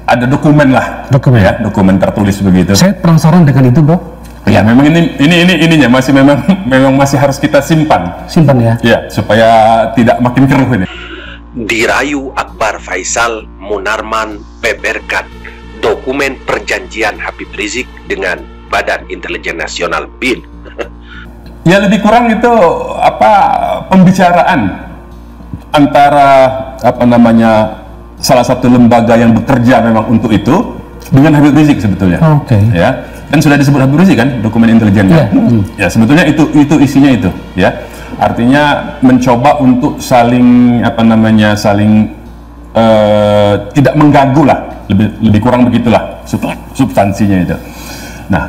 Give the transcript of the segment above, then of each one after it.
Ada dokumen lah, ya, dokumen tertulis begitu. Saya penasaran dengan itu, Bro. Ya, memang ininya memang masih harus kita simpan ya. Ya, supaya tidak makin keruh ini. Dirayu Akbar Faisal Munarman beberkan dokumen perjanjian Habib Rizik dengan Badan Intelijen Nasional BIN. Ya, lebih kurang itu pembicaraan antara salah satu lembaga yang bekerja memang untuk itu dengan Habib Rizik sebetulnya. Ya, dan sudah disebut Habib Rizik kan dokumen intelijennya. Ya, sebetulnya itu isinya itu, ya. Artinya mencoba untuk saling tidak mengganggu lah, lebih kurang begitulah substansinya itu. Nah,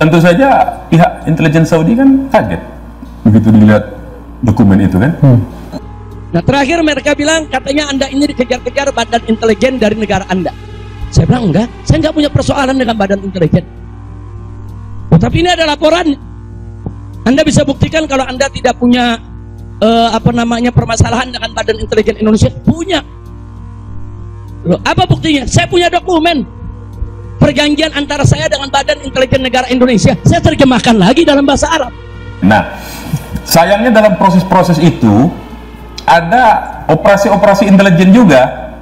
tentu saja pihak intelijen Saudi kan kaget begitu dilihat dokumen itu kan. Nah, terakhir mereka bilang katanya Anda ini dikejar-kejar badan intelijen dari negara Anda. Saya bilang enggak, saya nggak punya persoalan dengan badan intelijen. Oh, tapi ini ada laporan. Anda bisa buktikan kalau Anda tidak punya permasalahan dengan badan intelijen Indonesia. Punya. Loh, apa buktinya? Saya punya dokumen perjanjian antara saya dengan badan intelijen negara Indonesia. Saya terjemahkan lagi dalam bahasa Arab. Nah, sayangnya dalam proses-proses itu ada operasi-operasi intelijen juga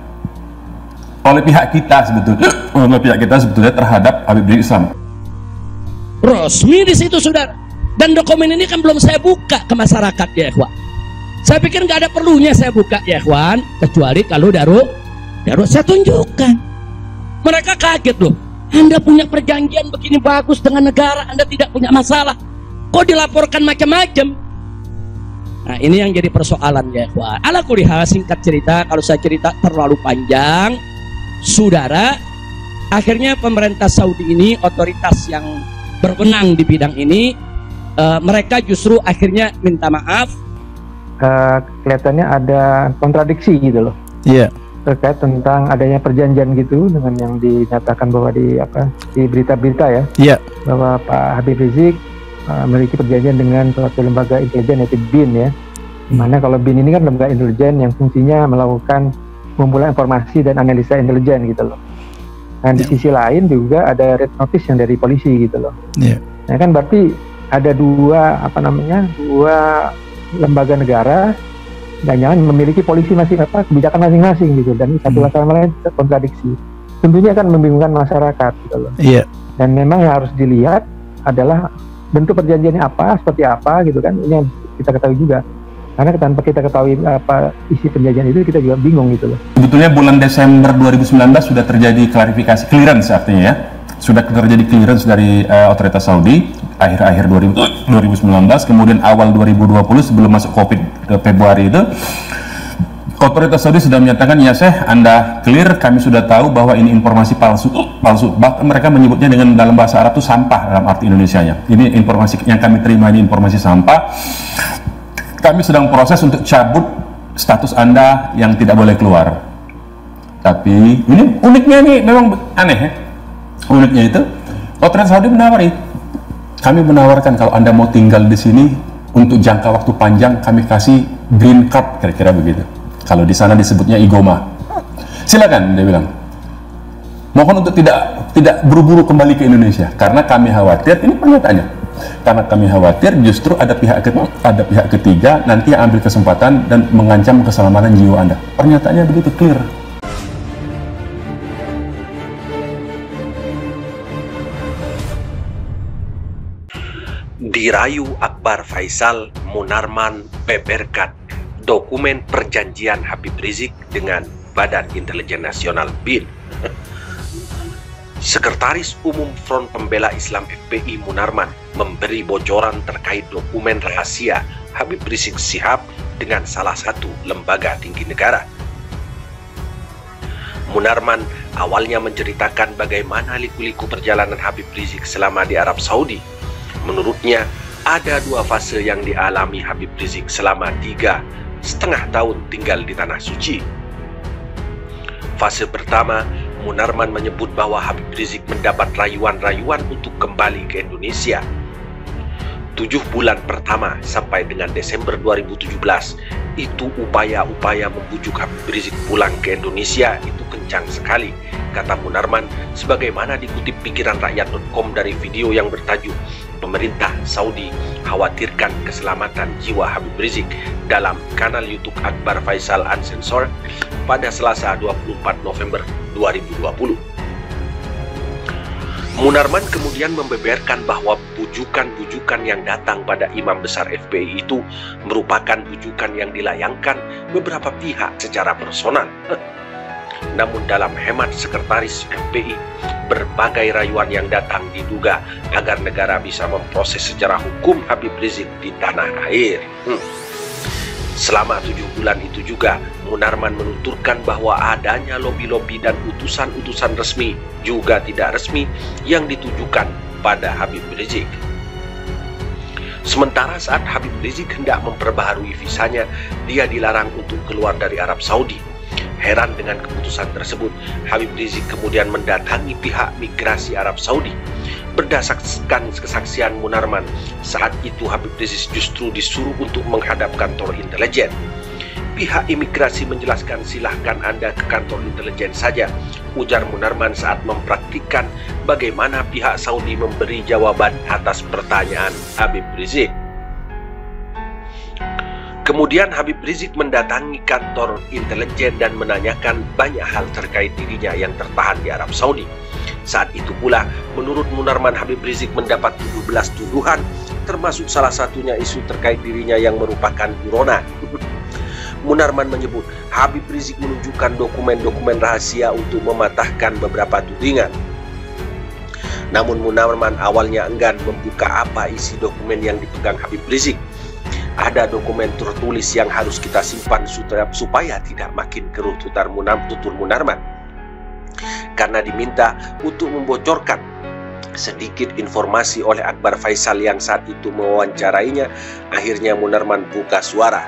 oleh pihak kita sebetulnya terhadap Habib Rizik Shihab. Resmi di situ, saudara. Dan dokumen ini kan belum saya buka ke masyarakat, ya ikhwan. Saya pikir nggak ada perlunya saya buka, ya ikhwan, kecuali kalau darurat saya tunjukkan. Mereka kaget loh. Anda punya perjanjian begini bagus dengan negara, Anda tidak punya masalah. Kok dilaporkan macam-macam? Nah, ini yang jadi persoalan, ya ikhwan. Ala kulli hal, singkat cerita, kalau saya cerita terlalu panjang, saudara, akhirnya pemerintah Saudi ini, otoritas yang berwenang di bidang ini, mereka justru akhirnya minta maaf. Kelihatannya ada kontradiksi gitu loh. Iya. Terkait tentang adanya perjanjian gitu dengan yang dinyatakan bahwa di berita-berita ya. Iya. Bahwa Pak Habib Rizik memiliki perjanjian dengan suatu lembaga intelijen yaitu BIN ya. Dimana kalau BIN ini kan lembaga intelijen yang fungsinya melakukan pengumpulan informasi dan analisa intelijen gitu loh. Dan di sisi lain juga ada red notice yang dari polisi gitu loh. Nah, kan berarti ada dua lembaga negara dan jangan memiliki polisi kebijakan masing-masing gitu, dan satu sama lain kontradiksi. Tentunya akan membingungkan masyarakat gitu loh. Dan memang yang harus dilihat adalah bentuk perjanjiannya seperti apa gitu kan, ini yang kita ketahui juga. Karena tanpa kita ketahui apa isi perjanjian itu, kita juga bingung gitu loh. Sebetulnya bulan Desember 2019 sudah terjadi klarifikasi, clearance artinya ya. Sudah terjadi clearance dari otoritas Saudi akhir-akhir 2019, kemudian awal 2020 sebelum masuk Covid Februari itu, otoritas Saudi sudah menyatakan, ya Syekh, Anda clear, kami sudah tahu bahwa ini informasi palsu. Bahkan mereka menyebutnya dengan dalam bahasa Arab itu sampah dalam arti Indonesianya. Ini informasi yang kami terima, ini informasi sampah. Kami sedang proses untuk cabut status Anda yang tidak boleh keluar. Tapi ini uniknya, ini memang aneh ya. Uniknya itu, otoritas Saudi kami menawarkan kalau Anda mau tinggal di sini untuk jangka waktu panjang, kami kasih green card, kira-kira begitu. Kalau di sana disebutnya igoma. Silakan, dia bilang. Mohon untuk tidak buru-buru kembali ke Indonesia, karena kami khawatir, ini pernyataannya, karena kami khawatir justru ada pihak ketiga nanti yang ambil kesempatan dan mengancam keselamatan jiwa Anda. Pernyataannya begitu clear. Dirayu Akbar Faisal Munarman beberkan dokumen perjanjian Habib Rizik dengan Badan Intelijen Nasional BIN. Sekretaris Umum Front Pembela Islam FPI Munarman memberi bocoran terkait dokumen rahasia Habib Rizik Shihab dengan salah satu lembaga tinggi negara. Munarman awalnya menceritakan bagaimana liku-liku perjalanan Habib Rizik selama di Arab Saudi. Menurutnya, ada dua fase yang dialami Habib Rizik selama 3,5 tahun tinggal di Tanah Suci. Fase pertama, Munarman menyebut bahwa Habib Rizik mendapat rayuan-rayuan untuk kembali ke Indonesia. 7 bulan pertama sampai dengan Desember 2017, itu upaya-upaya membujuk Habib Rizik pulang ke Indonesia itu kencang sekali. kata Munarman, sebagaimana dikutip pikiranrakyat.com dari video yang bertajuk "Pemerintah Saudi khawatirkan keselamatan jiwa Habib Rizik" dalam kanal YouTube Akbar Faisal Uncensored pada Selasa 24 November 2020. Munarman kemudian membeberkan bahwa bujukan-bujukan yang datang pada imam besar FPI itu merupakan bujukan yang dilayangkan beberapa pihak secara personal. Namun dalam hemat sekretaris FPI, berbagai rayuan yang datang diduga agar negara bisa memproses secara hukum Habib Rizik di tanah air. Selama 7 bulan itu juga, Munarman menuturkan bahwa adanya lobi-lobi dan utusan-utusan resmi juga tidak resmi yang ditujukan pada Habib Rizik. Sementara saat Habib Rizik hendak memperbaharui visanya, dia dilarang untuk keluar dari Arab Saudi. Heran dengan keputusan tersebut, Habib Rizik kemudian mendatangi pihak migrasi Arab Saudi. Berdasarkan kesaksian Munarman, saat itu Habib Rizik justru disuruh untuk menghadap kantor intelijen. Pihak imigrasi menjelaskan, silahkan Anda ke kantor intelijen saja, ujar Munarman saat mempraktikkan bagaimana pihak Saudi memberi jawaban atas pertanyaan Habib Rizik. Kemudian Habib Rizik mendatangi kantor intelijen dan menanyakan banyak hal terkait dirinya yang tertahan di Arab Saudi. Saat itu pula, menurut Munarman, Habib Rizik mendapat 17 tuduhan, termasuk salah satunya isu terkait dirinya yang merupakan buronan. Munarman menyebut Habib Rizik menunjukkan dokumen-dokumen rahasia untuk mematahkan beberapa tudingan. Namun Munarman awalnya enggan membuka apa isi dokumen yang dipegang Habib Rizik. Ada dokumen tertulis yang harus kita simpan supaya tidak makin keruh, tutur Munarman. Karena diminta untuk membocorkan sedikit informasi oleh Akbar Faisal yang saat itu mewawancarainya, akhirnya Munarman buka suara.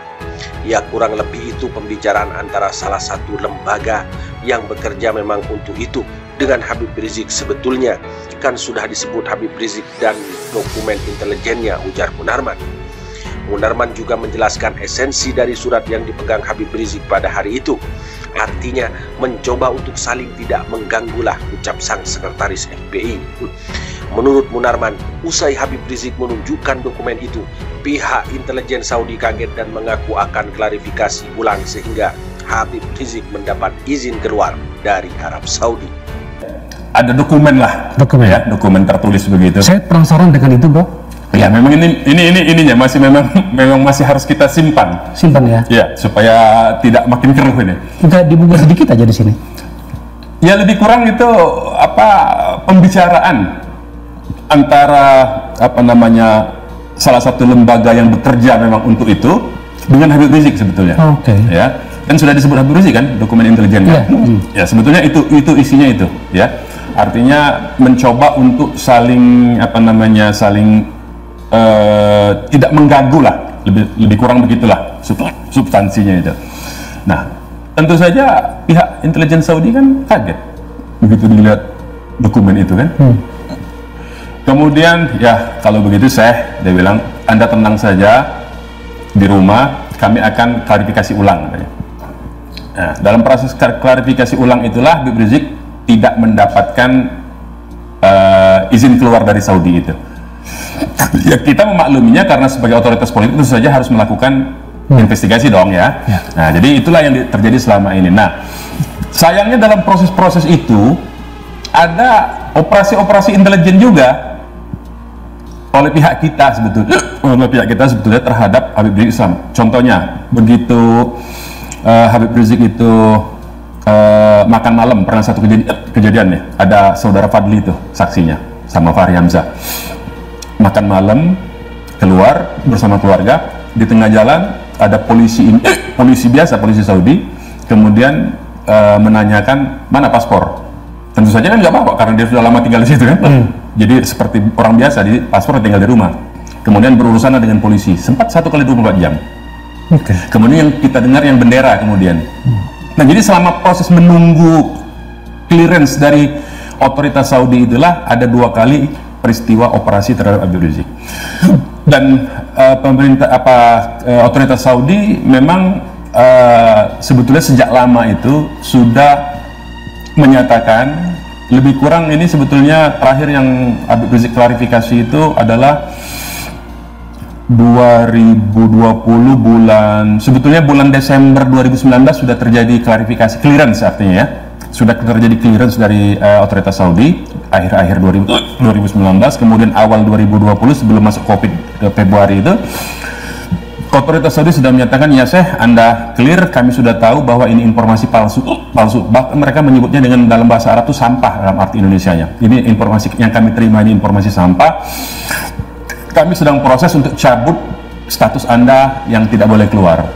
Ya, kurang lebih itu pembicaraan antara salah satu lembaga yang bekerja memang untuk itu dengan Habib Rizik. Sebetulnya kan sudah disebut Habib Rizik dan dokumen intelijennya, ujar Munarman. Munarman juga menjelaskan esensi dari surat yang dipegang Habib Rizik pada hari itu. Artinya mencoba untuk saling tidak mengganggulah, ucap sang sekretaris FPI. Menurut Munarman, usai Habib Rizik menunjukkan dokumen itu, pihak intelijen Saudi kaget dan mengaku akan klarifikasi ulang sehingga Habib Rizik mendapat izin keluar dari Arab Saudi. Ada dokumen lah, dokumen tertulis begitu. Saya penasaran dengan itu, Bro. Ya, memang ininya memang masih harus kita simpan ya. Ya, supaya tidak makin keruh ini. Kita dibuka sedikit aja di sini. Ya, lebih kurang itu pembicaraan antara salah satu lembaga yang bekerja memang untuk itu dengan Habib Rizik sebetulnya. Oke. Ya, kan sudah disebut Habib Rizik kan, dokumen intelijen kan. Ya, sebetulnya itu isinya itu, ya. Artinya mencoba untuk saling tidak mengganggu lah, lebih kurang begitulah substansinya itu. Nah, tentu saja pihak intelijen Saudi kan kaget begitu dilihat dokumen itu kan. Kemudian ya kalau begitu dia bilang, Anda tenang saja di rumah, kami akan klarifikasi ulang. Nah, dalam proses klarifikasi ulang itulah Habib Rizik tidak mendapatkan izin keluar dari Saudi itu. Ya, kita memakluminya karena sebagai otoritas politik itu saja harus melakukan investigasi dong ya. Nah, jadi itulah yang terjadi selama ini. Nah, sayangnya dalam proses-proses itu ada operasi-operasi intelijen juga oleh pihak kita sebetulnya terhadap Habib Rizik Islam. Contohnya begitu Habib Rizik itu makan malam, pernah satu kejadian ya, ada saudara Fadli itu saksinya sama Fahri Hamzah. Makan malam, keluar bersama keluarga, di tengah jalan ada polisi biasa, polisi Saudi, kemudian menanyakan mana paspor. Tentu saja kan nggak apa-apa karena dia sudah lama tinggal di situ kan. Jadi seperti orang biasa, di paspor tinggal di rumah. Kemudian berurusan dengan polisi, sempat 1 kali 24 jam. Kemudian yang kita dengar yang bendera kemudian. Nah, jadi selama proses menunggu clearance dari otoritas Saudi itulah ada 2 kali peristiwa operasi terhadap Habib Rizik. Dan otoritas Saudi memang sebetulnya sejak lama itu sudah menyatakan lebih kurang ini sebetulnya terakhir yang Habib Rizik klarifikasi itu adalah 2020 sebetulnya bulan Desember 2019 sudah terjadi klarifikasi clearance artinya ya, sudah terjadi clearance dari otoritas Saudi akhir-akhir 2019, kemudian awal 2020 sebelum masuk Covid Februari itu otoritas Saudi sudah menyatakan, ya Syekh, Anda clear, kami sudah tahu bahwa ini informasi palsu. Bahkan mereka menyebutnya dengan dalam bahasa Arab itu sampah dalam arti Indonesianya. Ini informasi yang kami terima, ini informasi sampah. Kami sedang proses untuk cabut status Anda yang tidak boleh keluar.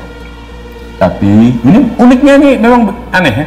Tapi ini uniknya ini memang aneh ya.